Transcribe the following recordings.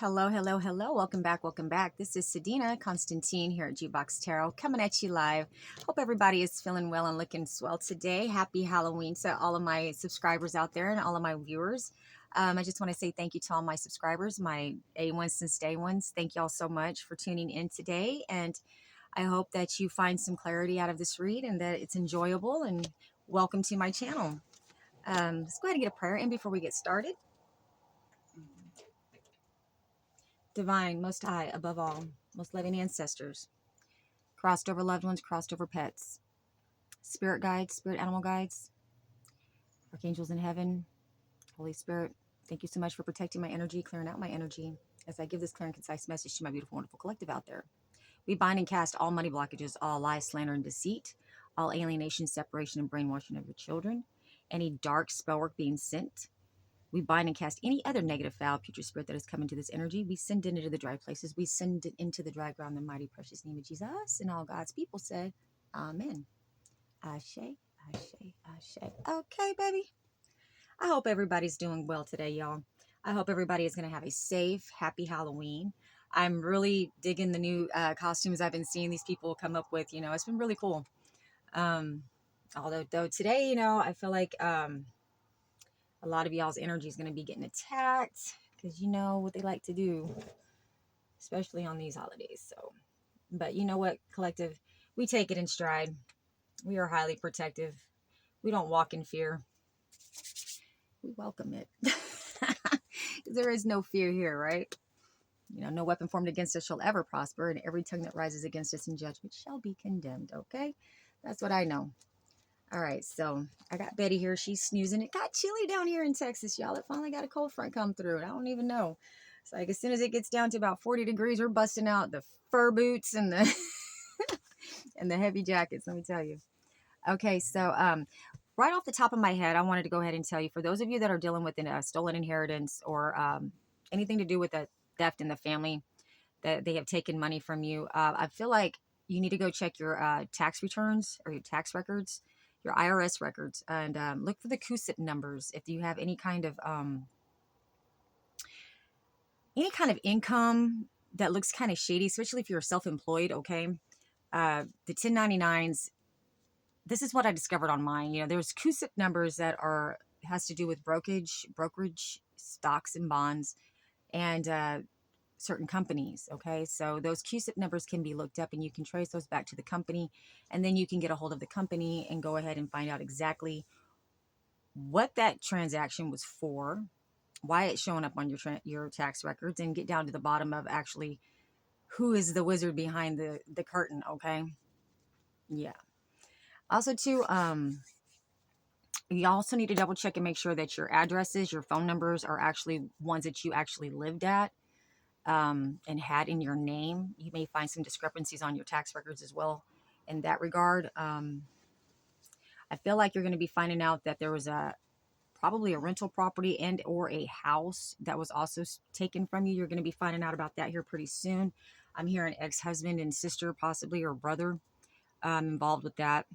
Hello, hello, hello. Welcome back. Welcome back. This is Sedina Constantine here at G-Box Tarot coming at you live. Hope everybody is feeling well and looking swell today. Happy Halloween to all of my subscribers out there and all of my viewers. I just want to say thank you to all my subscribers, my A1s since day ones. Thank you all so much for tuning in today. And I hope that you find some clarity out of this read and that it's enjoyable. And welcome to my channel. Let's go ahead and get a prayer in before we get started. Divine, Most High, above all, most loving ancestors, crossed over loved ones, crossed over pets, spirit guides, spirit animal guides, archangels in heaven, Holy Spirit, thank you so much for protecting my energy, clearing out my energy as I give this clear and concise message to my beautiful, wonderful collective out there. We bind and cast all money blockages, all lies, slander, and deceit, all alienation, separation, and brainwashing of your children, any dark spell work being sent. We bind and cast any other negative, foul, putrid spirit that has come into this energy. We send it into the dry places. We send it into the dry ground in the mighty, precious name of Jesus. And all God's people said, Amen. Ashe, ashe, ashe. Okay, baby. I hope everybody's doing well today, y'all. I hope everybody is going to have a safe, happy Halloween. I'm really digging the new costumes I've been seeing these people come up with. It's been really cool. Although today, I feel like... a lot of y'all's energy is going to be getting attacked because you know what they like to do, especially on these holidays. So, but you know what, collective, we take it in stride. We are highly protective. We don't walk in fear. We welcome it. There is no fear here, right? No weapon formed against us shall ever prosper, and every tongue that rises against us in judgment shall be condemned. Okay? That's what I know. All right, so I got Betty here. She's snoozing. It got chilly down here in Texas, y'all. It finally got a cold front come through. I don't even know. It's like as soon as it gets down to about 40 degrees, we're busting out the fur boots and the and the heavy jackets, let me tell you. Okay, so right off the top of my head, I wanted to go ahead and tell you, for those of you that are dealing with a stolen inheritance or anything to do with a theft in the family, that they have taken money from you, I feel like you need to go check your tax returns or your tax records, your IRS records, and look for the CUSIP numbers. If you have any kind of income that looks kind of shady, especially if you're self-employed, okay? The 1099s, this is what I discovered on mine. There's CUSIP numbers that has to do with brokerage, stocks and bonds, and certain companies. Okay, so those CUSIP numbers can be looked up and you can trace those back to the company, and then you can get a hold of the company and go ahead and find out exactly what that transaction was for, why it's showing up on your tax records, and get down to the bottom of actually who is the wizard behind the curtain. Okay, yeah. Also too, you also need to double check and make sure that your addresses, your phone numbers are actually ones that you actually lived at and had in your name. You may find some discrepancies on your tax records as well in that regard. I feel like you're going to be finding out that there was probably a rental property and or a house that was also taken from you. You're going to be finding out about that here pretty soon. I'm hearing ex-husband and sister, possibly, or brother involved with that.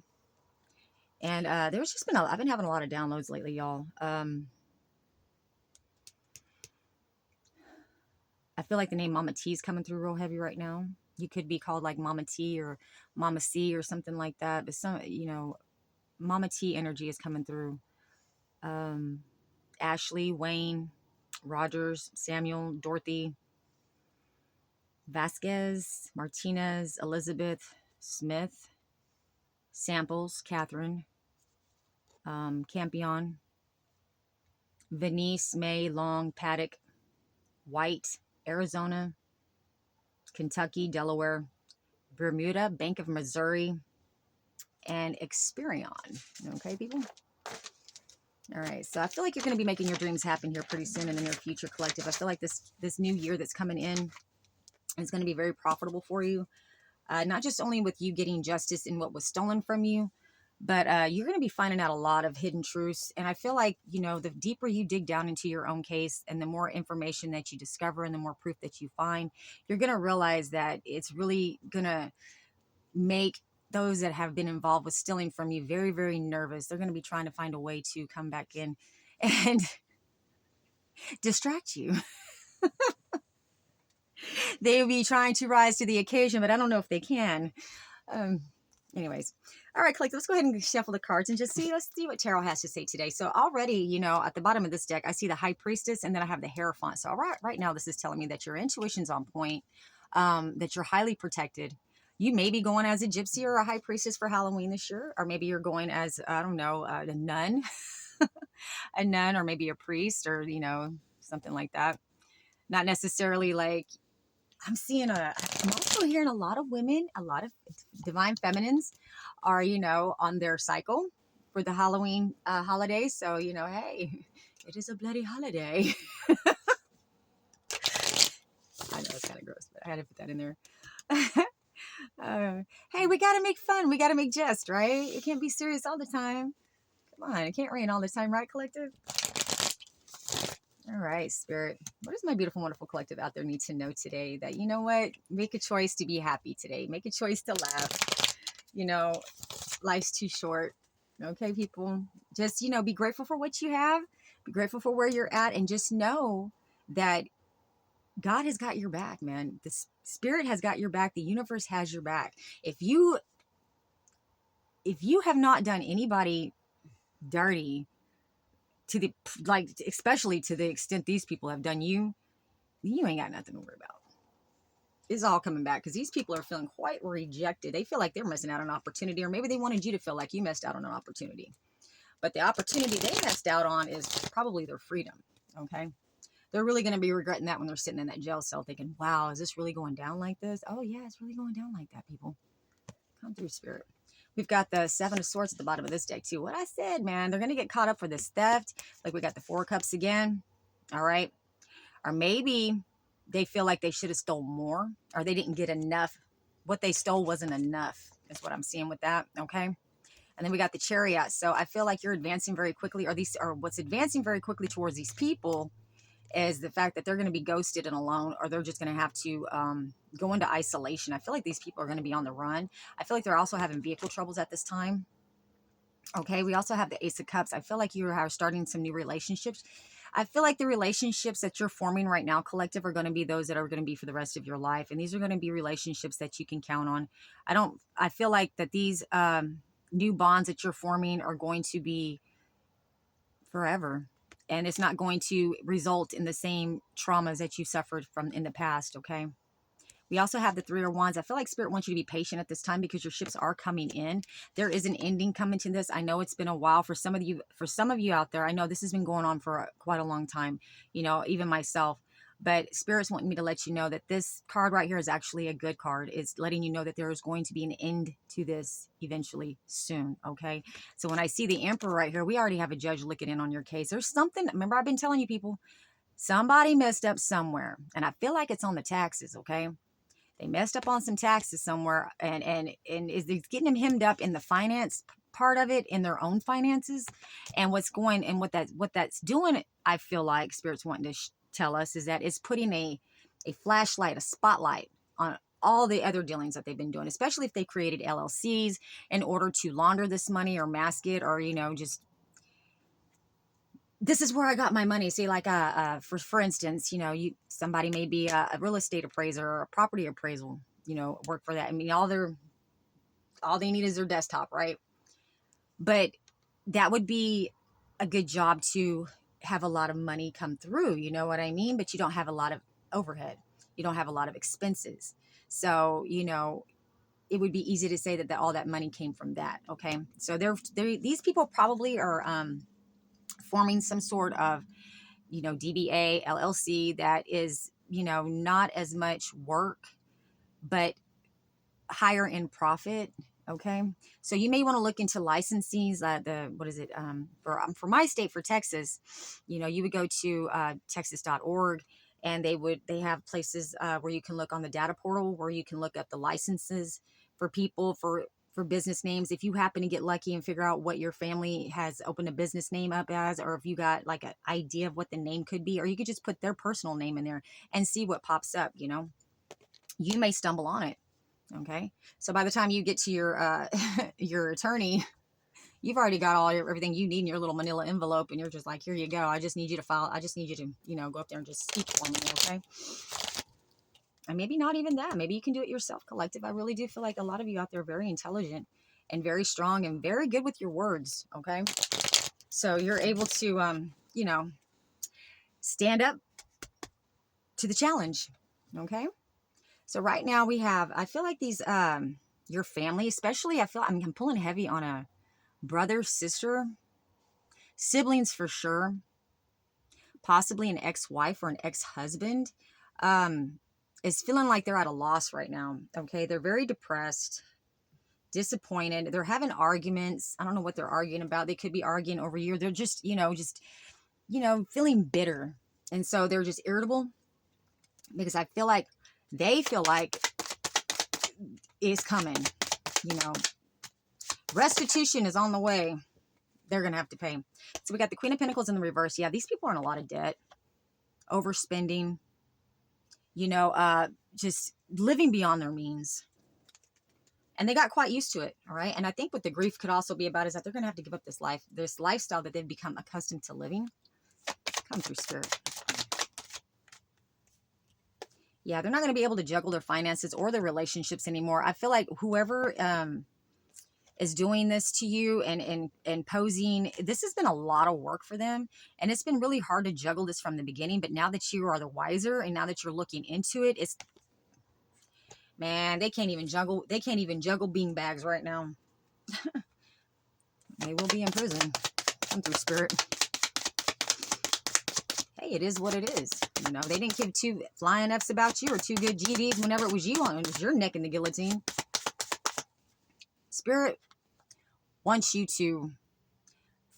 And there's just been I've been having a lot of downloads lately, y'all. I feel like the name Mama T is coming through real heavy right now. You could be called like Mama T or Mama C or something like that. But Mama T energy is coming through. Ashley, Wayne, Rogers, Samuel, Dorothy, Vasquez, Martinez, Elizabeth, Smith, Samples, Catherine, Campion, Venice, May, Long, Paddock, White, Arizona, Kentucky, Delaware, Bermuda, Bank of Missouri, and Experion. Okay, people? All right, so I feel like you're going to be making your dreams happen here pretty soon in the near future, collective. I feel like this new year that's coming in is going to be very profitable for you. Not just only with you getting justice in what was stolen from you, but you're going to be finding out a lot of hidden truths. And I feel like, the deeper you dig down into your own case and the more information that you discover and the more proof that you find, you're going to realize that it's really going to make those that have been involved with stealing from you very, very nervous. They're going to be trying to find a way to come back in and distract you. They will be trying to rise to the occasion, but I don't know if they can. Um, Anyways, all right, Collective, let's go ahead and shuffle the cards and just see. Let's see what Tarot has to say today. So already, you know, at the bottom of this deck, I see the High Priestess, and then I have the Hierophant. So right now, this is telling me that your intuition's on point, that you're highly protected. You may be going as a gypsy or a high priestess for Halloween this year, or maybe you're going as, I don't know, a nun, a nun, or maybe a priest, or, you know, something like that. Not necessarily like, I'm also hearing a lot of women, a lot of divine feminines are, you know, on their cycle for the Halloween holiday. So, you know, hey, it is a bloody holiday. I know it's kind of gross, but I had to put that in there. Hey, we got to make fun. We got to make jest, right? It can't be serious all the time. Come on, it can't rain all the time, right, Collective? All right, Spirit. What does my beautiful, wonderful collective out there need to know today? That, you know what? Make a choice to be happy today. Make a choice to laugh. You know, life's too short. Okay, people? Just, you know, be grateful for what you have. Be grateful for where you're at. And just know that God has got your back, man. The Spirit has got your back. The universe has your back. If you have not done anybody dirty, to the, like, especially to the extent these people have done you, you ain't got nothing to worry about. It's all coming back, because these people are feeling quite rejected. They feel like they're missing out on an opportunity, or maybe they wanted you to feel like you missed out on an opportunity. But the opportunity they missed out on is probably their freedom. Okay, they're really going to be regretting that when they're sitting in that jail cell thinking, wow, is this really going down like this? Oh yeah, it's really going down like that, people. Come through, Spirit. We've got the Seven of Swords at the bottom of this deck too. What I said, man, they're going to get caught up for this theft. Like, we got the Four of Cups again. All right. Or maybe they feel like they should have stole more, or they didn't get enough. What they stole wasn't enough, is what I'm seeing with that. Okay. And then we got the Chariot. So I feel like you're advancing very quickly, or what's advancing very quickly towards these people is the fact that they're going to be ghosted and alone, or they're just going to have to go into isolation. I feel like these people are going to be on the run. I feel like they're also having vehicle troubles at this time. Okay, we also have the Ace of Cups. I feel like you are starting some new relationships. I feel like the relationships that you're forming right now, collective, are going to be those that are going to be for the rest of your life. And these are going to be relationships that you can count on. I feel like that these new bonds that you're forming are going to be forever. And it's not going to result in the same traumas that you suffered from in the past, okay? We also have the Three of Wands. I feel like Spirit wants you to be patient at this time, because your ships are coming in. There is an ending coming to this. I know it's been a while for some of you out there. I know this has been going on for quite a long time, you know, even myself. But Spirit's wanting me to let you know that this card right here is actually a good card. It's letting you know that there is going to be an end to this eventually soon, okay? So when I see the Emperor right here, we already have a judge looking in on your case. There's something, remember I've been telling you people, somebody messed up somewhere. And I feel like it's on the taxes, okay? They messed up on some taxes somewhere, and it's getting them hemmed up in the finance part of it, in their own finances. And what that's doing, I feel like Spirit's wanting to tell us, is that it's putting a flashlight, a spotlight on all the other dealings that they've been doing, especially if they created LLCs in order to launder this money or mask it, or, you know, just, this is where I got my money. See, like, for instance, you know, somebody may be a real estate appraiser or a property appraisal, you know, work for that. I mean, all they need is their desktop, right? But that would be a good job to have a lot of money come through, you know what I mean? But you don't have a lot of overhead. You don't have a lot of expenses. So, you know, it would be easy to say that all that money came from that, okay? So these people probably are forming some sort of, you know, DBA, LLC that is, you know, not as much work, but higher in profit. Okay. So you may want to look into licensees, for my state, for Texas, you know, you would go to texas.org, and they have places where you can look on the data portal, where you can look up the licenses for people, for business names. If you happen to get lucky and figure out what your family has opened a business name up as, or if you got like an idea of what the name could be, or you could just put their personal name in there and see what pops up, you know, you may stumble on it. Okay. So by the time you get to your, your attorney, you've already got everything you need in your little manila envelope, and you're just like, here you go. I just need you to file. I just need you to, you know, go up there and just speak for me. Okay. And maybe not even that. Maybe you can do it yourself, collective. I really do feel like a lot of you out there are very intelligent and very strong and very good with your words. Okay. So you're able to, you know, stand up to the challenge. Okay. So right now we have, I feel like these, your family, especially, I'm pulling heavy on a brother, sister, siblings for sure, possibly an ex-wife or an ex-husband, is feeling like they're at a loss right now. Okay. They're very depressed, disappointed. They're having arguments. I don't know what they're arguing about. They could be arguing over you. They're just, feeling bitter. And so they're just irritable because I feel like they feel like it's coming, you know, restitution is on the way. They're going to have to pay. So we got the Queen of Pentacles in the reverse. Yeah, these people are in a lot of debt, overspending, just living beyond their means. And they got quite used to it. All right. And I think what the grief could also be about is that they're going to have to give up this lifestyle that they've become accustomed to living. Come through, Spirit. Yeah, they're not going to be able to juggle their finances or their relationships anymore. I feel like whoever is doing this to you and posing, this has been a lot of work for them. And it's been really hard to juggle this from the beginning. But now that you are the wiser and now that you're looking into it, man, they can't even juggle bean bags right now. They will be in prison. Come through, Spirit. Hey, it is what it is. They didn't give two flying F's about you or two good GDs whenever it was your neck in the guillotine. Spirit wants you to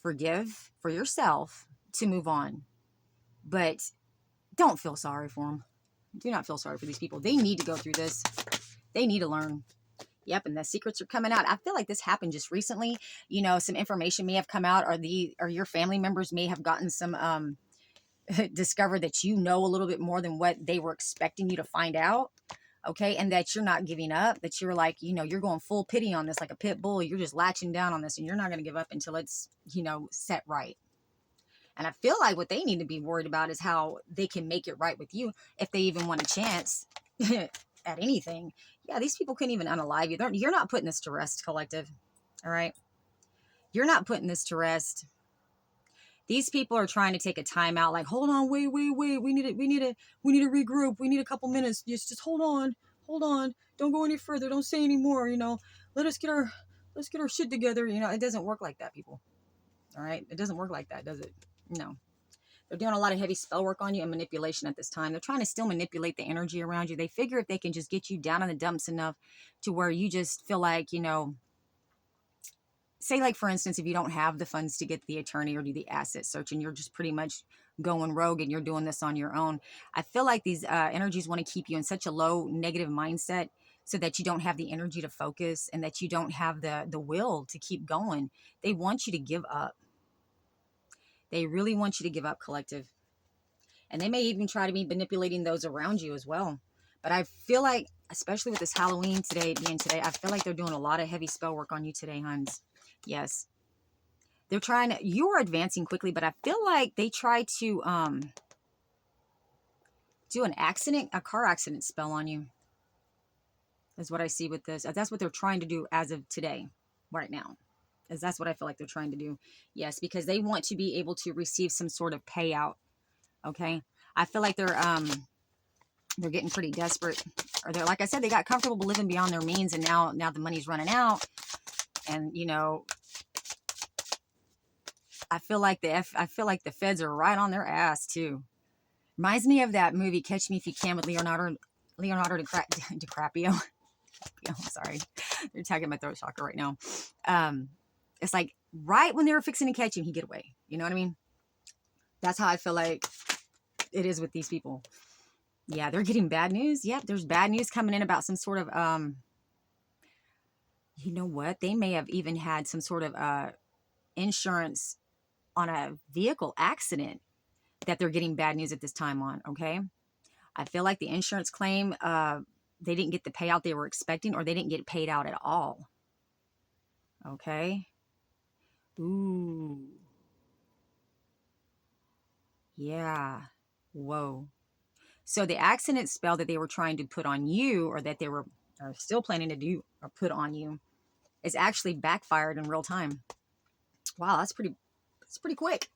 forgive for yourself, to move on. But don't feel sorry for them. Do not feel sorry for these people. They need to go through this. They need to learn. Yep, and the secrets are coming out. I feel like this happened just recently. Some information may have come out, or your family members may have gotten some discover that a little bit more than what they were expecting you to find out. Okay, and that you're not giving up, that you're like, you're going full pity on this like a pit bull. You're just latching down on this and you're not going to give up until it's, set right. And I feel like what they need to be worried about is how they can make it right with you if they even want a chance at anything. Yeah, these people couldn't even unalive you. You're not putting this to rest, collective. All right. You're not putting this to rest. These people are trying to take a time out, like, hold on, wait. We need to regroup. We need a couple minutes. Just hold on. Don't go any further. Don't say any more. Let's get our shit together. It doesn't work like that, people. All right. It doesn't work like that, does it? No. They're doing a lot of heavy spell work on you and manipulation at this time. They're trying to still manipulate the energy around you. They figure if they can just get you down in the dumps enough to where you just feel like, say, like, for instance, if you don't have the funds to get the attorney or do the asset search and you're just pretty much going rogue and you're doing this on your own, I feel like these energies want to keep you in such a low negative mindset so that you don't have the energy to focus and that you don't have the will to keep going. They want you to give up. They really want you to give up, collective. And they may even try to be manipulating those around you as well. But I feel like, especially with this Halloween being today, I feel like they're doing a lot of heavy spell work on you today, Huns. Yes. They're you are advancing quickly, but I feel like they try to do a car accident spell on you. Is what I see with this. That's what they're trying to do as of today, right now. That's what I feel like they're trying to do. Yes, because they want to be able to receive some sort of payout. Okay. I feel like they're getting pretty desperate. Or they're, like I said, they got comfortable living beyond their means, and now the money's running out. And I feel like the feds are right on their ass too. Reminds me of that movie Catch Me If You Can with Leonardo DiCaprio. I'm sorry, they're attacking my throat chakra right now. It's like right when they were fixing to catch him, he get away. You know what I mean? That's how I feel like it is with these people. Yeah, they're getting bad news. Yep, there's bad news coming in about some sort of you know what? They may have even had some sort of insurance on a vehicle accident that they're getting bad news at this time on. Okay, I feel like the insurance claim, they didn't get the payout they were expecting, or they didn't get paid out at all. Okay. Ooh. Yeah. Whoa. So the accident spell that they were trying to put on you, or that they were are still planning to do or put on you, is actually backfired in real time. Wow, that's pretty quick.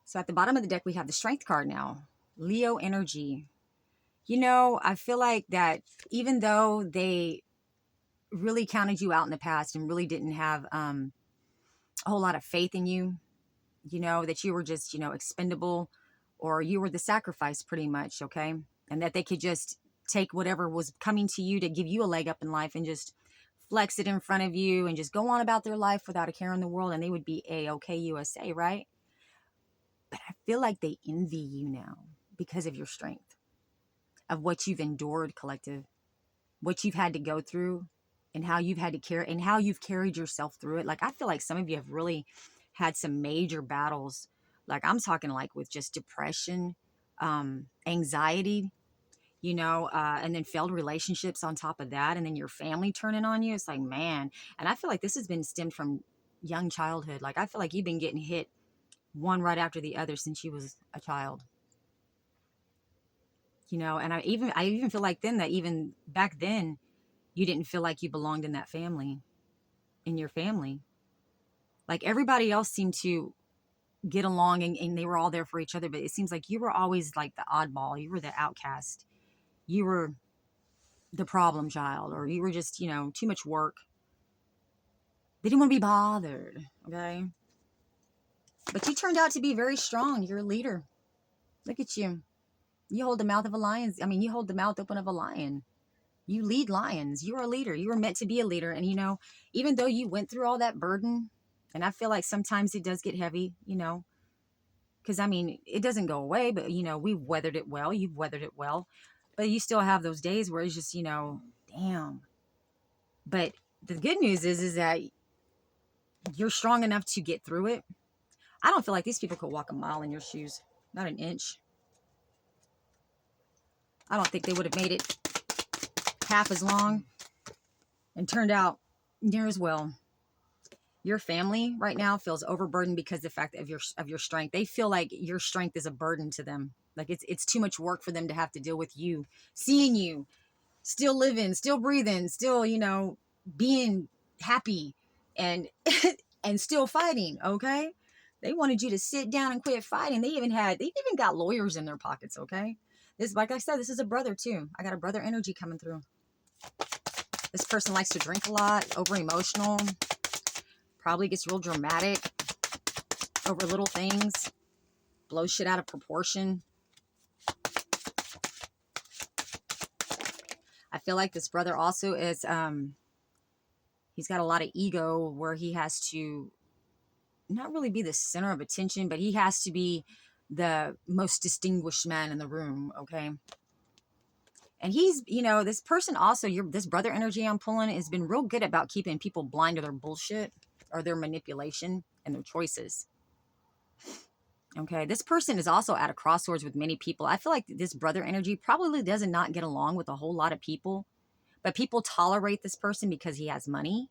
So at the bottom of the deck, we have the Strength card now. Leo energy. You know, I feel like that even though they really counted you out in the past and really didn't have a whole lot of faith in you, you know, that you were just, you know, expendable, or you were the sacrifice pretty much, okay? And that they could just take whatever was coming to you to give you a leg up in life and just flex it in front of you and just go on about their life without a care in the world, and they would be A-OK USA, right? But I feel like they envy you now because of your strength, of what you've endured, collective, what you've had to go through, and how you've had to carry, and how you've carried yourself through it. Like, I feel like some of you have really had some major battles. Like, I'm talking like with just depression, anxiety, you know, and then failed relationships on top of that. And then your family turning on you. It's like, man. And I feel like this has been stemmed from young childhood. Like, I feel like you've been getting hit one right after the other since you was a child, you know. And I even feel like then, that even back then, you didn't feel like you belonged in that family, in your family. Like, everybody else seemed to get along, and they were all there for each other. But it seems like you were always like the oddball. You were the outcast. You were the problem child, or you were just, you know, too much work. They didn't want to be bothered. Okay. But you turned out to be very strong. You're a leader. Look at you. You hold the mouth of a lion. I mean, you hold the mouth open of a lion. You lead lions. You're a leader. You were meant to be a leader. And, you know, even though you went through all that burden, and I feel like sometimes it does get heavy, you know, because, I mean, it doesn't go away, but, you know, we've weathered it well. You've weathered it well. But you still have those days where it's just, you know, damn. But the good news is that you're strong enough to get through it. I don't feel like these people could walk a mile in your shoes. Not an inch. I don't think they would have made it half as long and turned out near as well. Your family right now feels overburdened because of the fact of your strength. They feel like your strength is a burden to them. Like, it's too much work for them to have to deal with you, seeing you still living, still breathing, still, you know, being happy and and still fighting, okay? They wanted you to sit down and quit fighting. They even got lawyers in their pockets, okay? This, like I said, this is a brother too. I got a brother energy coming through. This person likes to drink a lot, over emotional, probably gets real dramatic over little things, blows shit out of proportion. I feel like this brother also is, he's got a lot of ego, where he has to not really be the center of attention, but he has to be the most distinguished man in the room, okay? And he's, you know, this person also, this brother energy I'm pulling has been real good about keeping people blind to their bullshit or their manipulation and their choices. Okay, this person is also at a crossroads with many people. I feel like this brother energy probably does not get along with a whole lot of people, but people tolerate this person because he has money,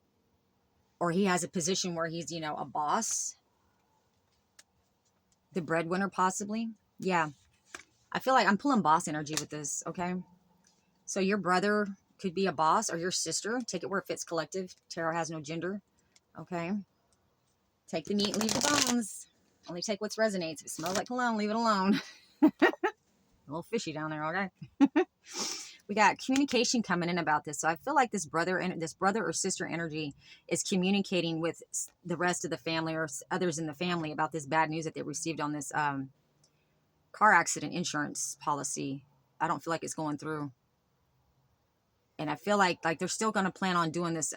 or he has a position where he's, you know, a boss, the breadwinner possibly. Yeah, I feel like I'm pulling boss energy with this, okay? So your brother could be a boss, or your sister. Take it where it fits, collective. Tarot has no gender, okay? Take the meat and leave the bones. Only take what resonates. If it smells like cologne, leave it alone. A little fishy down there, okay? We got communication coming in about this. So I feel like this brother or sister energy is communicating with the rest of the family, or others in the family, about this bad news that they received on this car accident insurance policy. I don't feel like it's going through. And I feel like they're still going to plan on doing this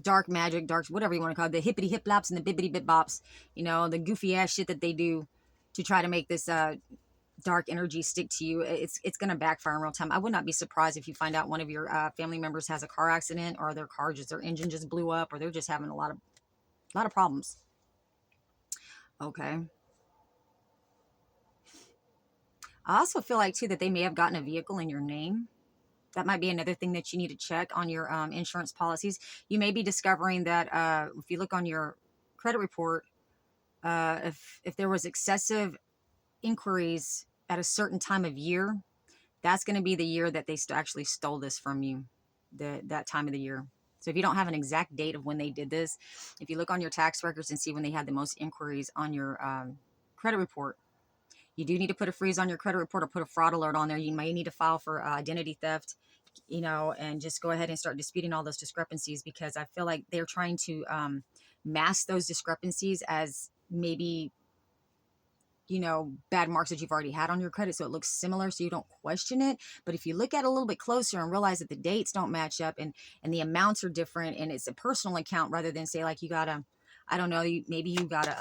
dark magic, whatever you want to call it, the hippity hip lops and the bibbity bip bops, you know, the goofy ass shit that they do to try to make this dark energy stick to you. It's going to backfire in real time. I would not be surprised if you find out one of your family members has a car accident, or their engine just blew up, or they're just having a lot of problems. Okay. I also feel like too that they may have gotten a vehicle in your name. That might be another thing that you need to check on your insurance policies. You may be discovering that if you look on your credit report, if there was excessive inquiries at a certain time of year, that's going to be the year that they actually stole this from you, that time of the year. So if you don't have an exact date of when they did this, if you look on your tax records and see when they had the most inquiries on your credit report, you do need to put a freeze on your credit report or put a fraud alert on there. You may need to file for identity theft, you know, and just go ahead and start disputing all those discrepancies, because I feel like they're trying to mask those discrepancies as maybe, you know, bad marks that you've already had on your credit, so it looks similar, so you don't question it. But if you look at it a little bit closer and realize that the dates don't match up, and the amounts are different, and it's a personal account rather than, say, like, you gotta, I don't know, maybe you gotta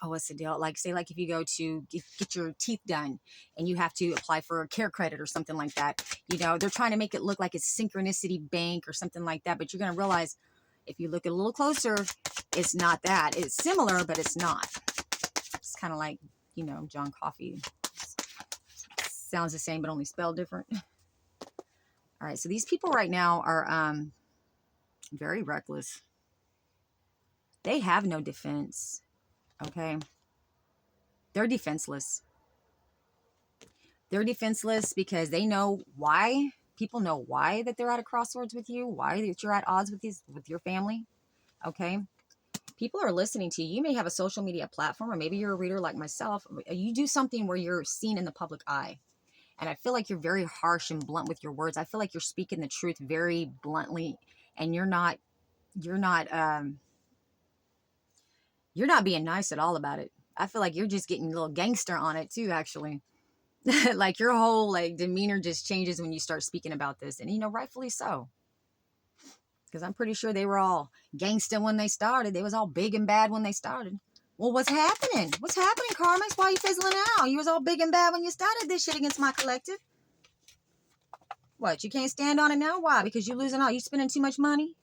oh, what's the deal? Like, say, like, if you go to get your teeth done and you have to apply for a care credit or something like that, you know, they're trying to make it look like it's Synchronicity Bank or something like that. But you're going to realize, if you look a little closer, it's not that. It's similar, but it's not. It's kind of like, you know, John Coffey. Sounds the same, but only spelled different. All right. So these people right now are very reckless. They have no defense. Okay. They're defenseless. They're defenseless because they know why. People know why that they're at a crossroads with you, why that you're at odds with your family. Okay. People are listening to you. You may have a social media platform, or maybe you're a reader like myself. You do something where you're seen in the public eye. And I feel like you're very harsh and blunt with your words. I feel like you're speaking the truth very bluntly, and you're not being nice at all about it. I feel like you're just getting a little gangster on it too, actually. Like, your whole, like, demeanor just changes when you start speaking about this. And, you know, rightfully so. Because I'm pretty sure they were all gangsta when they started. They was all big and bad when they started. Well, what's happening? What's happening, Carmex? Why are you fizzling out? You was all big and bad when you started this shit against my collective. What, you can't stand on it now? Why? Because you losing all. You spending too much money?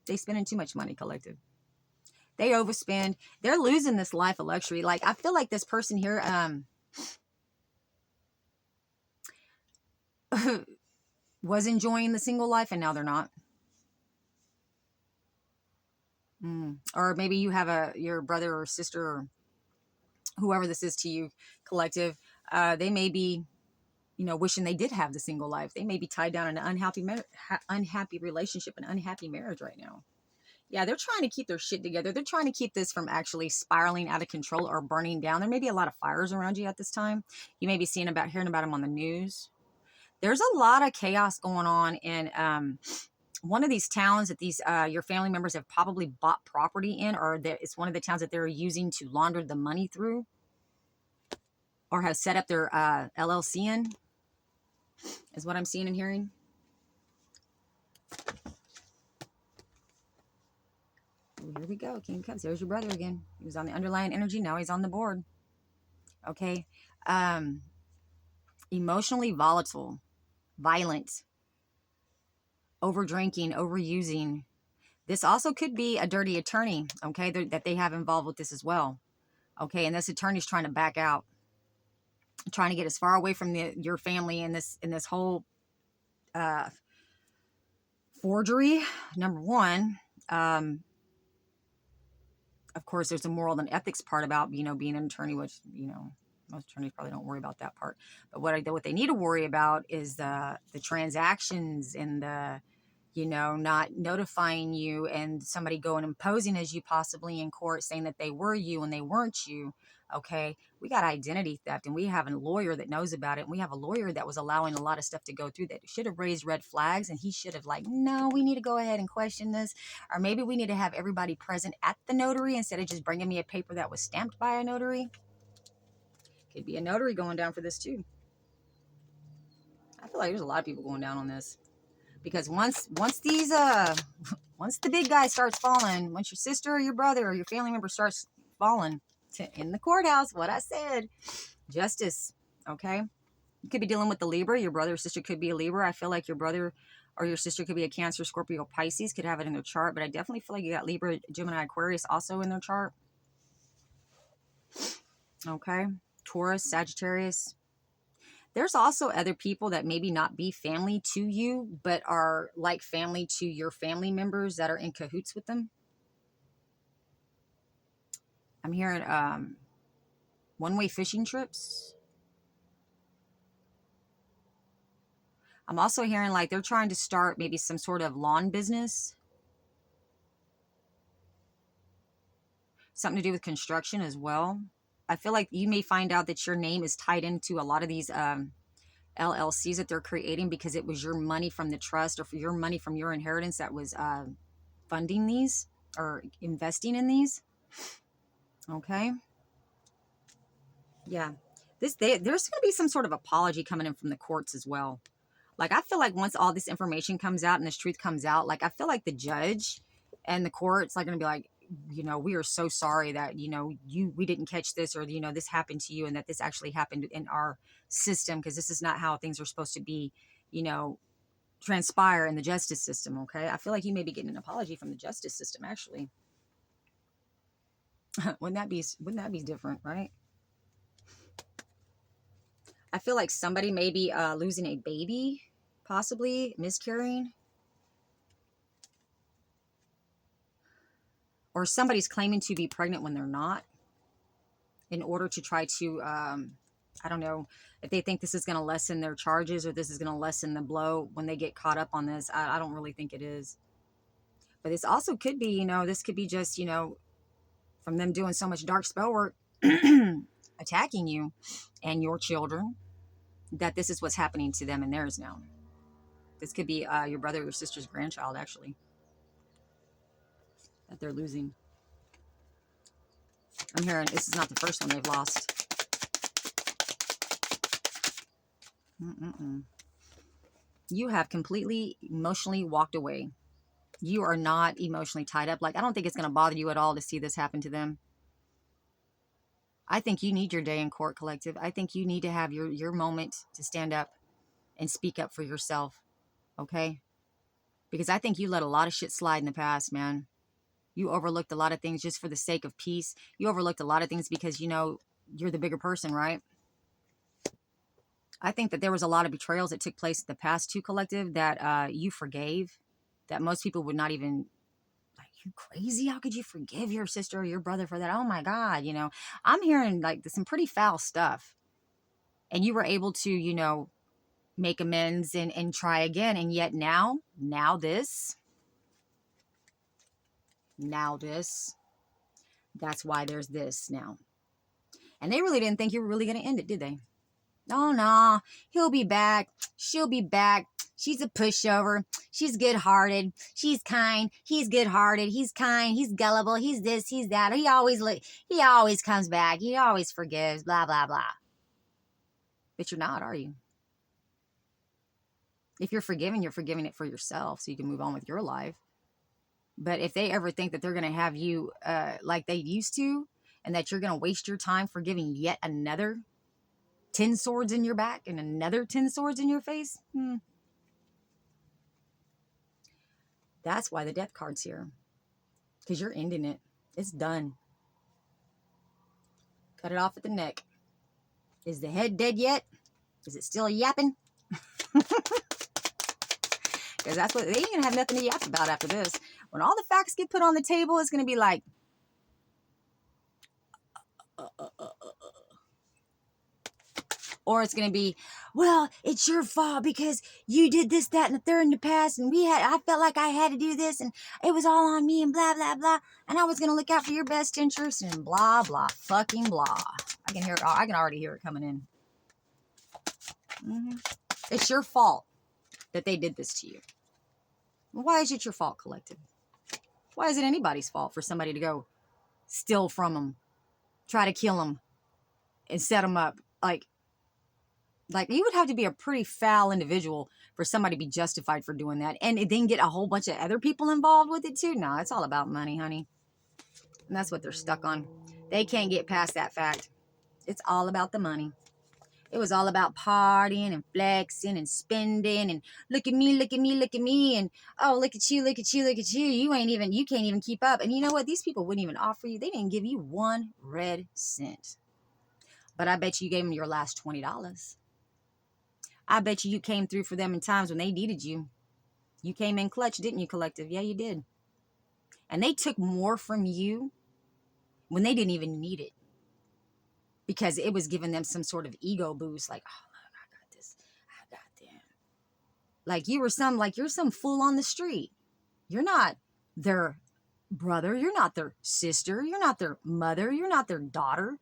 They spending too much money, collective. They overspend. They're losing this life of luxury. Like, I feel like this person here, was enjoying the single life, and now they're not. Or maybe you have your brother or sister, or whoever this is to you, collective. They may be, you know, wishing they did have the single life. They may be tied down in an unhappy relationship, an unhappy marriage right now. Yeah, they're trying to keep their shit together. They're trying to keep this from actually spiraling out of control or burning down. There may be a lot of fires around you at this time. You may be hearing about them on the news. There's a lot of chaos going on in one of these towns that your family members have probably bought property in, or that it's one of the towns that they're using to launder the money through, or have set up their LLC in, is what I'm seeing and hearing. Ooh, here we go. King of Cups. There's your brother again. He was on the underlying energy. Now he's on the board. Okay. Emotionally volatile, violent, over drinking, overusing. This also could be a dirty attorney, okay, that they have involved with this as well. Okay, and this attorney's trying to back out, trying to get as far away from your family in this whole forgery. Number one, of course, there's a moral and ethics part about, you know, being an attorney, which, you know, most attorneys probably don't worry about that part. But what they need to worry about is the transactions and the, you know, not notifying you, and somebody going and posing as you possibly in court, saying that they were you and they weren't you. Okay, we got identity theft, and we have a lawyer that knows about it. And we have a lawyer that was allowing a lot of stuff to go through that should have raised red flags, and he should have, like, no, we need to go ahead and question this. Or maybe we need to have everybody present at the notary instead of just bringing me a paper that was stamped by a notary. Could be a notary going down for this too. I feel like there's a lot of people going down on this. Because once the big guy starts falling, once your sister or your brother or your family member starts falling in the courthouse, what I said, justice, okay? You could be dealing with the Libra. Your brother or sister could be a Libra. I feel like your brother or your sister could be a Cancer, Scorpio, Pisces, could have it in their chart. But I definitely feel like you got Libra, Gemini, Aquarius also in their chart. Okay? Taurus, Sagittarius. There's also other people that maybe not be family to you, but are like family to your family members that are in cahoots with them. I'm hearing One-way fishing trips. I'm also hearing like they're trying to start maybe some sort of lawn business. Something to do with construction as well. I feel like you may find out that your name is tied into a lot of these LLCs that they're creating because it was your money from the trust or for your money from your inheritance that was funding these or investing in these. Okay. Yeah. There's going to be some sort of apology coming in from the courts as well. Like, I feel like once all this information comes out and this truth comes out, like, I feel like the judge and the court's like going to be like, you know, we are so sorry that, you know, we didn't catch this, or, you know, this happened to you and that this actually happened in our system, because this is not how things are supposed to be, you know, transpire in the justice system. Okay. I feel like you may be getting an apology from the justice system, actually. Wouldn't that be different, right? I feel like somebody may be losing a baby, possibly miscarrying. Or somebody's claiming to be pregnant when they're not, in order to try to, I don't know, if they think this is going to lessen their charges or this is going to lessen the blow when they get caught up on this. I don't really think it is. But this also could be, you know, this could be just, you know, from them doing so much dark spell work, attacking you and your children, that this is what's happening to them and theirs now. This could be your brother or your sister's grandchild, actually, that they're losing. I'm hearing this is not the first one they've lost. You have completely emotionally walked away. You are not emotionally tied up. Like, I don't think it's going to bother you at all to see this happen to them. I think you need your day in court, collective. I think you need to have your moment to stand up and speak up for yourself. Okay? Because I think you let a lot of shit slide in the past, man. You overlooked a lot of things just for the sake of peace. You overlooked a lot of things because, you know, you're the bigger person, right? I think that there was a lot of betrayals that took place in the past too, collective, that you forgave, that most people would not even, like, you crazy? How could you forgive your sister or your brother for that? Oh my God, you know, I'm hearing like some pretty foul stuff. And you were able to, you know, make amends and try again. And yet now this, that's why there's this now. And they really didn't think you were really going to end it, did they? Oh, no, he'll be back. She'll be back. She's a pushover. She's good-hearted. She's kind. He's good-hearted. He's kind. He's gullible. He's this. He's that. He always comes back. He always forgives. Blah, blah, blah. But you're not, are you? If you're forgiving it for yourself so you can move on with your life. But if they ever think that they're going to have you like they used to, and that you're going to waste your time forgiving yet another 10 swords in your back and another 10 swords in your face, that's why the death card's here. Because you're ending it. It's done. Cut it off at the neck. Is the head dead yet? Is it still yapping? Because that's what, they ain't going to have nothing to yap about after this. When all the facts get put on the table, it's going to be like, or it's going to be, well, it's your fault because you did this, that, and the third in the past, and I felt like I had to do this, and it was all on me, and blah, blah, blah, and I was going to look out for your best interest, and blah, blah, fucking blah. I can already hear it coming in. It's your fault that they did this to you. Why is it your fault, collective? Why is it anybody's fault for somebody to go steal from them, try to kill them, and set them up? Like, you would have to be a pretty foul individual for somebody to be justified for doing that. And then get a whole bunch of other people involved with it too. No, it's all about money, honey. And that's what they're stuck on. They can't get past that fact. It's all about the money. It was all about partying and flexing and spending and look at me, look at me, look at me. And oh, look at you, look at you, look at you. You can't even keep up. And you know what? These people wouldn't even offer you. They didn't give you 1 red cent. But I bet you gave them your last $20. I bet you came through for them in times when they needed you. You came in clutch, didn't you, collective? Yeah, you did. And they took more from you when they didn't even need it. because it was giving them some sort of ego boost. Like, oh, look, I got this. I got them. Like you're some fool on the street. You're not their brother. You're not their sister. You're not their mother. You're not their daughter.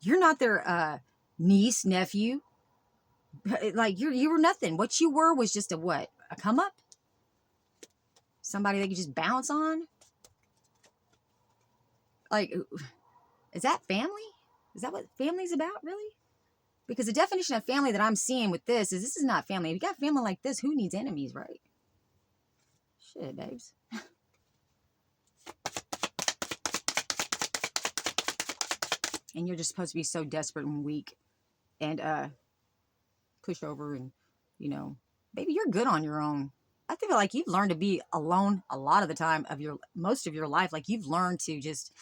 You're not their niece, nephew. Like you were nothing. What you were was just a what? A come up? Somebody they could just bounce on? Like, is that family? Is that what family's about, really? Because the definition of family that I'm seeing with this is not family. If you got family like this, who needs enemies, right? Shit, babes. And you're just supposed to be so desperate and weak and push over and, you know, baby, you're good on your own. I feel like you've learned to be alone a lot of the time of most of your life. Like you've learned to just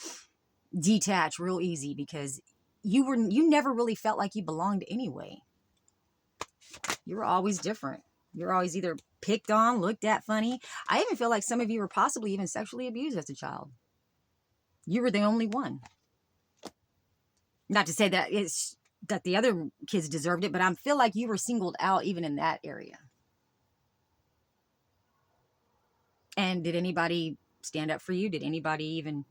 detach real easy because you never really felt like you belonged anyway. You were always different. You're always either picked on, looked at funny. I even feel like some of you were possibly even sexually abused as a child. You were the only one. Not to say that that the other kids deserved it, but I feel like you were singled out even in that area. And did anybody stand up for you? Did anybody even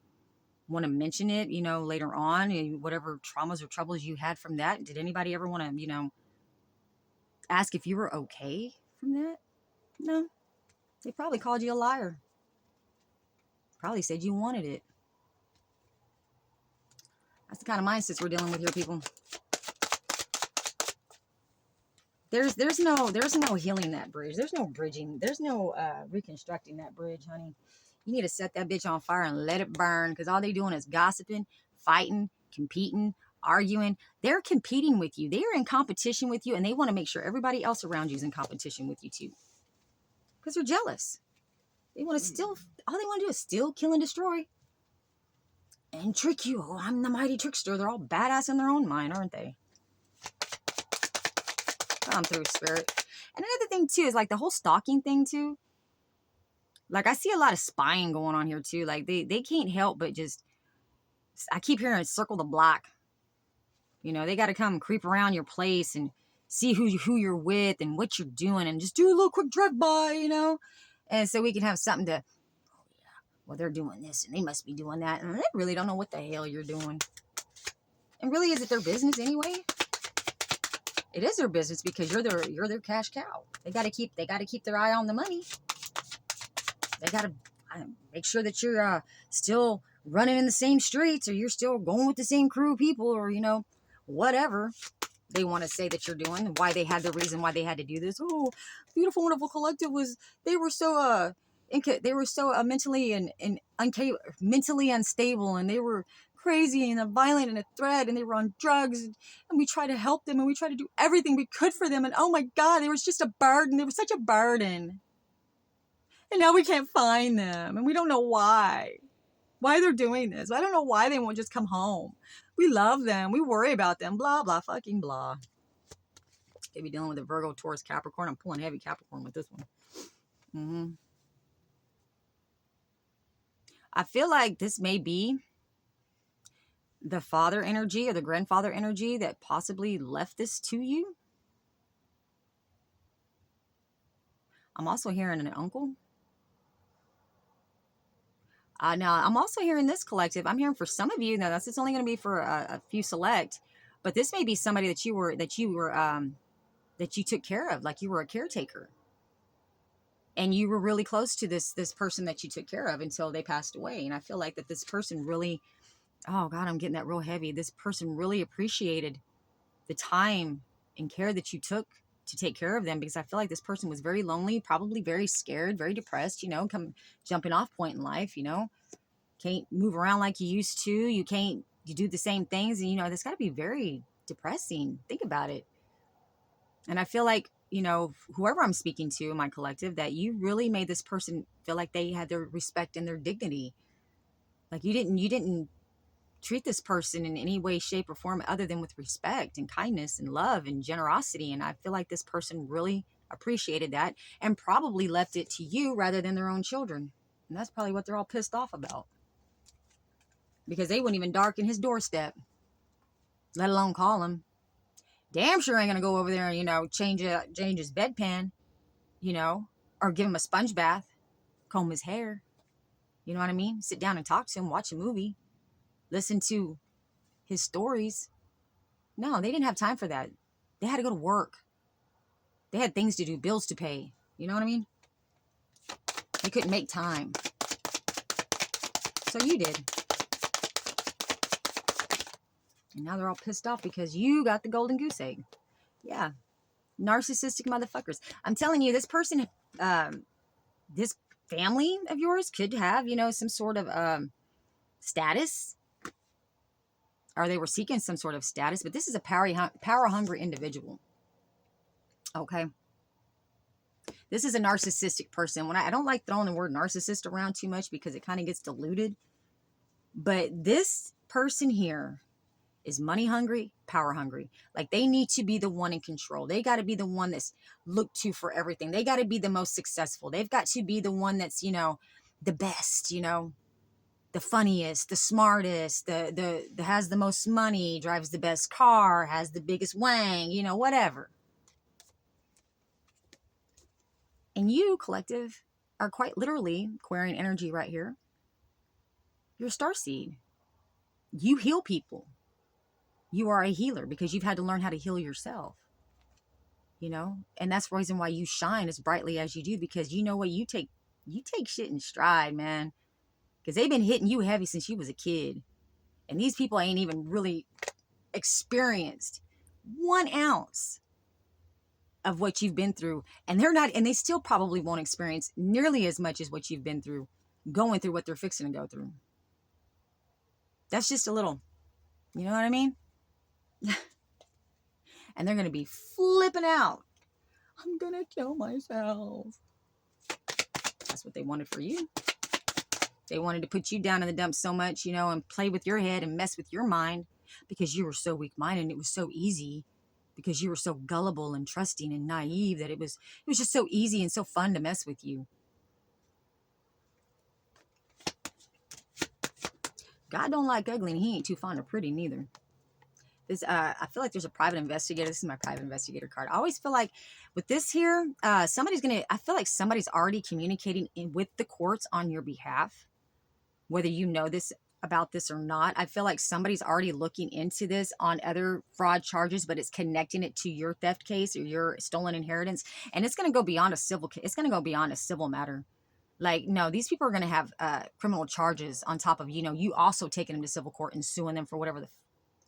want to mention it, you know, later on, whatever traumas or troubles you had from that? Did anybody ever want to, you know, ask if you were okay from that? No. They probably called you a liar. Probably said you wanted it. That's the kind of mindsets we're dealing with here, people. There's no healing that bridge. There's no bridging. There's no reconstructing that bridge, honey. You need to set that bitch on fire and let it burn, because all they doing is gossiping, fighting, competing, arguing. They're competing with you. They're in competition with you, and they want to make sure everybody else around you is in competition with you too, because they're jealous. They want to steal. All they want to do is steal, kill, and destroy, and trick you. Oh, I'm the mighty trickster. They're all badass in their own mind, aren't they? Come through, spirit. And another thing too is like the whole stalking thing too. Like I see a lot of spying going on here too. Like they can't help but just, I keep hearing circle the block. You know, they got to come creep around your place and see who you're with and what you're doing and just do a little quick drive by, you know. And so we can have something to, oh yeah, well they're doing this and they must be doing that, and they really don't know what the hell you're doing. And really, is it their business anyway? It is their business because you're their cash cow. They got to keep their eye on the money. They got to make sure that you're still running in the same streets, or you're still going with the same crew of people, or you know, whatever they want to say that you're doing. Why they had the reason why they had to do this. Oh, Beautiful Wonderful Collective they were so mentally mentally unstable, and they were crazy and violent and a threat, and they were on drugs, and we tried to help them and we tried to do everything we could for them, and oh my god, they was just a burden. They were such a burden, and now we can't find them, and we don't know why they're doing this. I don't know why they won't just come home. We love them, we worry about them, blah blah fucking blah. They be dealing with a Virgo, Taurus, Capricorn. I'm pulling heavy Capricorn with this one. I feel like this may be the father energy or the grandfather energy that possibly left this to you. I'm also hearing an uncle. Now, I'm also hearing this collective. I'm hearing for some of you. Now, it's only going to be for a few select, but this may be somebody that you took care of, like you were a caretaker, and you were really close to this person that you took care of until they passed away. And I feel like that this person really, oh God, I'm getting that real heavy. This person really appreciated the time and care that you took to take care of them, because I feel like this person was very lonely, probably very scared, very depressed, you know, jumping off point in life, you know, can't move around like you used to. You do the same things. And, you know, that's got to be very depressing. Think about it. And I feel like, you know, whoever I'm speaking to in my collective, that you really made this person feel like they had their respect and their dignity. Like you didn't treat this person in any way, shape, or form other than with respect and kindness and love and generosity. And I feel like this person really appreciated that and probably left it to you rather than their own children. And that's probably what they're all pissed off about, because they wouldn't even darken his doorstep. let alone call him. Damn sure ain't gonna go over there and, change his bedpan, or give him a sponge bath, comb his hair. You know what I mean? Sit down and talk to him, watch a movie, listen to his stories. No, they didn't have time for that. They had to go to work. They had things to do, bills to pay. You know what I mean? They couldn't make time. So you did. And now they're all pissed off because you got the golden goose egg. Yeah. Narcissistic motherfuckers. I'm telling you, this person, this family of yours could have, some sort of status, or they were seeking some sort of status, but this is a power-hungry individual. Okay? This is a narcissistic person. I don't like throwing the word narcissist around too much because it kind of gets diluted. But this person here is money hungry, power hungry. Like, they need to be the one in control. They got to be the one that's looked to for everything. They got to be the most successful. They've got to be the one that's, the best, the funniest, the smartest, the has the most money, drives the best car, has the biggest wang, whatever. And you, collective, are quite literally, Aquarian energy right here, you're a starseed. You heal people. You are a healer because you've had to learn how to heal yourself. And that's the reason why you shine as brightly as you do, because you know what, you take shit in stride, man. Because they've been hitting you heavy since you was a kid. And these people ain't even really experienced 1 ounce of what you've been through. And they still probably won't experience nearly as much as what you've been through, going through what they're fixing to go through. That's just a little, you know what I mean? And they're going to be flipping out. I'm going to kill myself. That's what they wanted for you. They wanted to put you down in the dumps so much, and play with your head and mess with your mind because you were so weak-minded and it was so easy, because you were so gullible and trusting and naive that it was just so easy and so fun to mess with you. God don't like ugly, and he ain't too fond of pretty neither. I feel like there's a private investigator. This is my private investigator card. I always feel like with this here, I feel like somebody's already communicating with the courts on your behalf, whether you know this about this or not. I feel like somebody's already looking into this on other fraud charges, but it's connecting it to your theft case or your stolen inheritance. And it's going to go beyond a civil case. It's going to go beyond a civil matter. Like, no, these people are going to have criminal charges on top of, you also taking them to civil court and suing them for whatever the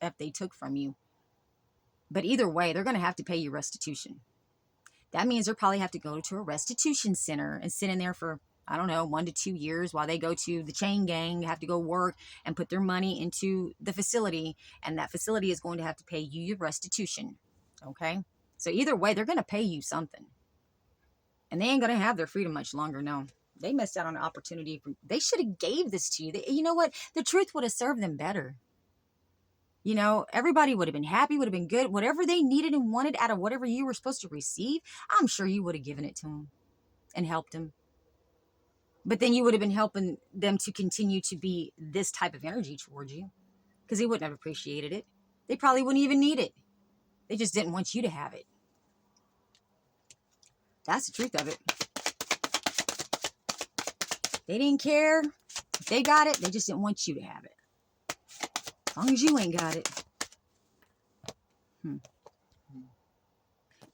F they took from you. But either way, they're going to have to pay you restitution. That means they'll probably have to go to a restitution center and sit in there for, I don't know, 1 to 2 years while they go to the chain gang, have to go work and put their money into the facility. And that facility is going to have to pay you your restitution. Okay? So either way, they're going to pay you something. And they ain't going to have their freedom much longer, no. They missed out on an opportunity. They should have gave this to you. You know what? The truth would have served them better. Everybody would have been happy, would have been good. Whatever they needed and wanted out of whatever you were supposed to receive, I'm sure you would have given it to them and helped them. But then you would have been helping them to continue to be this type of energy towards you, because they wouldn't have appreciated it. They probably wouldn't even need it. They just didn't want you to have it. That's the truth of it. They didn't care if they got it. They just didn't want you to have it. As long as you ain't got it.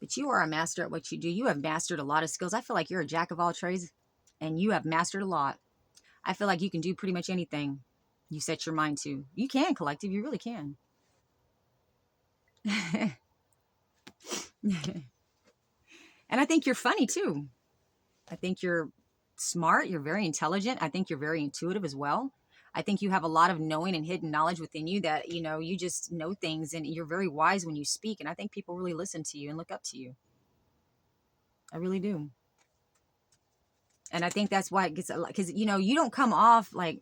But you are a master at what you do. You have mastered a lot of skills. I feel like you're a jack of all trades, and you have mastered a lot. I feel like you can do pretty much anything you set your mind to. You can, collective. You really can. And I think you're funny, too. I think you're smart. You're very intelligent. I think you're very intuitive as well. I think you have a lot of knowing and hidden knowledge within you that, you just know things, and you're very wise when you speak. And I think people really listen to you and look up to you. I really do. And I think that's why it gets a lot, because, you don't come off like,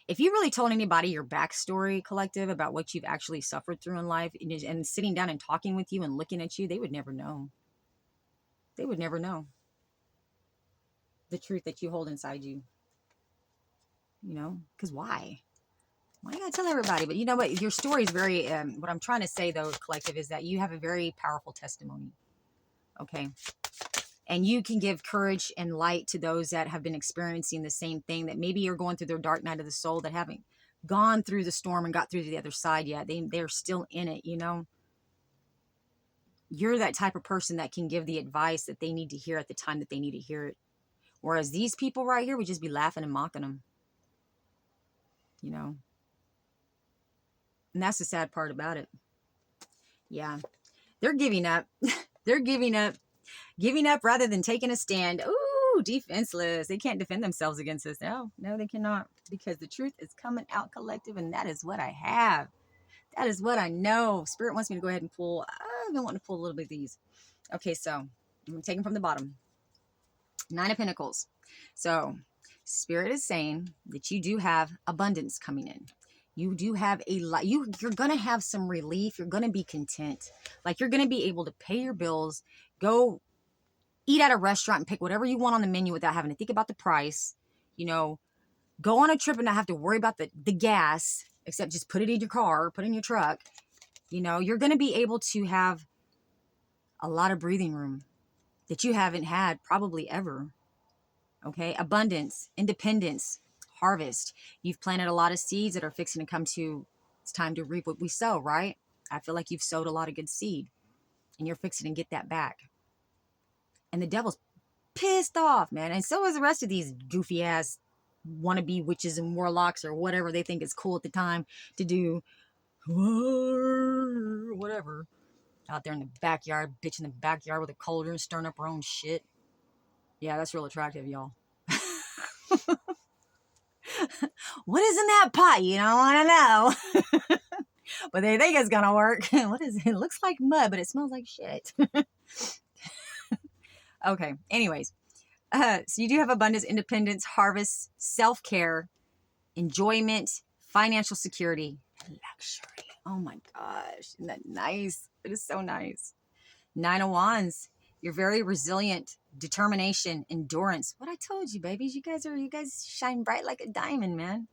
if you really told anybody your backstory, collective, about what you've actually suffered through in life, and sitting down and talking with you and looking at you, they would never know. They would never know the truth that you hold inside you. Because why? Why you gotta tell everybody? But you know what? Your story is very, what I'm trying to say though, collective, is that you have a very powerful testimony. Okay. And you can give courage and light to those that have been experiencing the same thing, that maybe you're going through their dark night of the soul, that haven't gone through the storm and got through to the other side yet. They're still in it, you know? You're that type of person that can give the advice that they need to hear at the time that they need to hear it. Whereas these people right here would just be laughing and mocking them, you know? And that's the sad part about it. Yeah. They're giving up. They're giving up rather than taking a stand. Ooh, defenseless. They can't defend themselves against this. No, they cannot, because the truth is coming out, collective, and that is what I have. That is what I know. Spirit wants me to go ahead and pull. I've been wanting to pull a little bit of these. Okay, so I'm taking from the bottom. 9 of Pentacles. So Spirit is saying that you do have abundance coming in. You do have a lot. You're going to have some relief. You're going to be content. Like, you're going to be able to pay your bills, go eat at a restaurant and pick whatever you want on the menu without having to think about the price. You know, go on a trip and not have to worry about the gas, except just put it in your car, put it in your truck. You know, you're going to be able to have a lot of breathing room that you haven't had probably ever. Okay. Abundance, independence, harvest. You've planted a lot of seeds that are fixing to come to, it's time to reap what we sow, right? I feel like you've sowed a lot of good seed and you're fixing to get that back. And the devil's pissed off, man. And so is the rest of these goofy ass wannabe witches and warlocks or whatever they think is cool at the time to do. Whatever. Out there in the backyard, bitch in the backyard with a cauldron, stirring up her own shit. Yeah, that's real attractive, y'all. What is in that pot? You don't want to know. But they think it's gonna work. What is it? It looks like mud, but it smells like shit. Okay, anyways. So you do have abundance, independence, harvest, self-care, enjoyment, financial security, and luxury. Oh my gosh, isn't that nice? It is so nice. 9 of Wands. You're very resilient, determination, endurance. What I told you, babies. You guys shine bright like a diamond, man.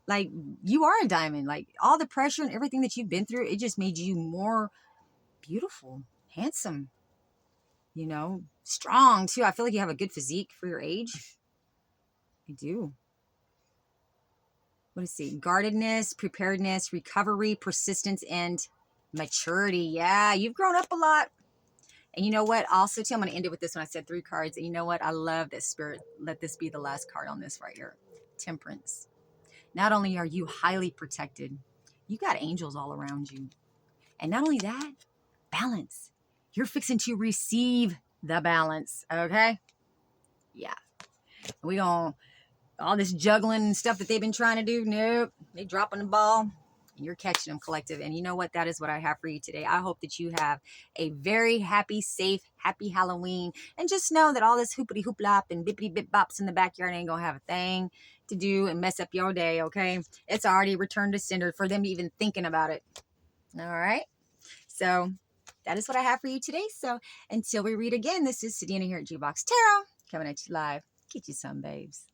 Like, you are a diamond. Like, all the pressure and everything that you've been through, it just made you more beautiful, handsome, you know, strong too. I feel like you have a good physique for your age. I do. What is it? Guardedness, preparedness, recovery, persistence, and maturity. Yeah, you've grown up a lot. And you know what? Also, too, I'm going to end it with this one. I said 3 cards. And you know what? I love that Spirit. Let this be the last card on this right here. Temperance. Not only are you highly protected, you got angels all around you. And not only that, balance. You're fixing to receive the balance. Okay? Yeah. We don't, all this juggling and stuff that they've been trying to do. Nope. They dropping the ball. You're catching them, collective. And you know what? That is what I have for you today. I hope that you have a very happy, safe, happy Halloween. And just know that all this hoopity hooplop and bippity bip bops in the backyard ain't going to have a thing to do and mess up your day, okay? It's already returned to sender for them even thinking about it. All right? So that is what I have for you today. So until we read again, this is Sedina here at G-Box Tarot, coming at you live. Get you some, babes.